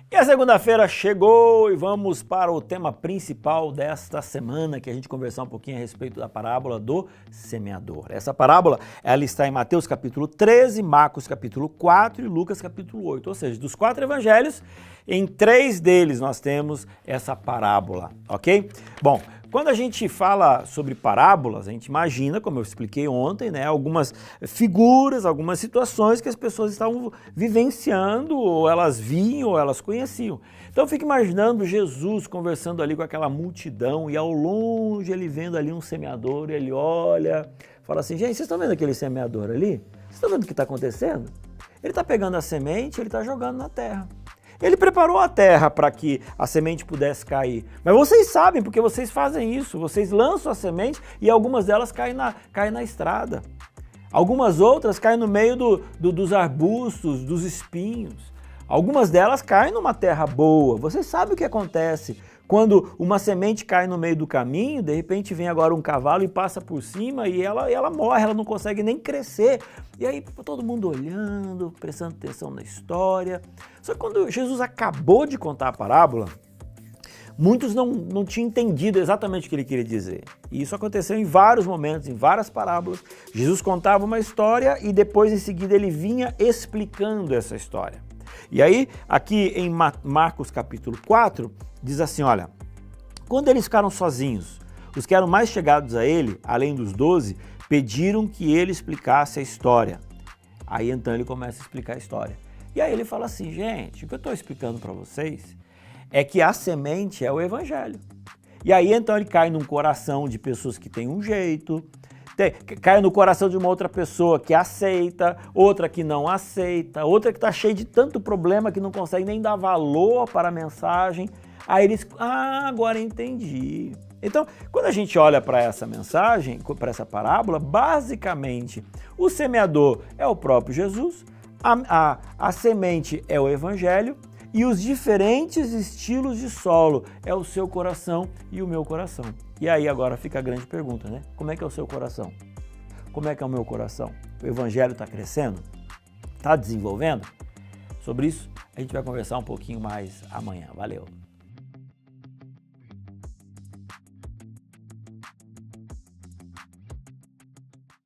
E a segunda-feira chegou e vamos para o tema principal desta semana, que a gente conversar um pouquinho a respeito da parábola do semeador. Essa parábola, ela está em Mateus capítulo 13, Marcos capítulo 4 e Lucas capítulo 8. Ou seja, dos 4 evangelhos, em 3 deles nós temos essa parábola, ok? Bom, quando a gente fala sobre parábolas, a gente imagina, como eu expliquei ontem, né, algumas figuras, algumas situações que as pessoas estavam vivenciando, ou elas viam, ou elas conheciam. Então eu fico imaginando Jesus conversando ali com aquela multidão e ao longe ele vendo ali um semeador e ele olha, fala assim, gente, vocês estão vendo aquele semeador ali? Vocês estão vendo o que está acontecendo? Ele está pegando a semente, ele está jogando na terra. Ele preparou a terra para que a semente pudesse cair. Mas vocês sabem, porque vocês fazem isso. Vocês lançam a semente e algumas delas caem na estrada. Algumas outras caem no meio dos arbustos, dos espinhos. Algumas delas caem numa terra boa. Vocês sabem o que acontece quando uma semente cai no meio do caminho, de repente vem agora um cavalo e passa por cima e ela morre, ela não consegue nem crescer. E aí todo mundo olhando, prestando atenção na história. Só que quando Jesus acabou de contar a parábola, muitos não tinham entendido exatamente o que ele queria dizer. E isso aconteceu em vários momentos, em várias parábolas. Jesus contava uma história e depois em seguida ele vinha explicando essa história. E aí, aqui em Marcos capítulo 4, diz assim, olha, quando eles ficaram sozinhos, os que eram mais chegados a ele, além dos 12, pediram que ele explicasse a história. Aí então ele começa a explicar a história. E aí ele fala assim, gente, o que eu estou explicando para vocês é que a semente é o evangelho. E aí então ele cai num coração de pessoas que têm um jeito, cai no coração de uma outra pessoa que aceita, outra que não aceita, outra que está cheia de tanto problema que não consegue nem dar valor para a mensagem. Aí eles, agora entendi. Então, quando a gente olha para essa mensagem, para essa parábola, basicamente o semeador é o próprio Jesus, a semente é o evangelho e os diferentes estilos de solo é o seu coração e o meu coração. E aí agora fica a grande pergunta, né? Como é que é o seu coração? Como é que é o meu coração? O evangelho está crescendo? Está desenvolvendo? Sobre isso a gente vai conversar um pouquinho mais amanhã. Valeu!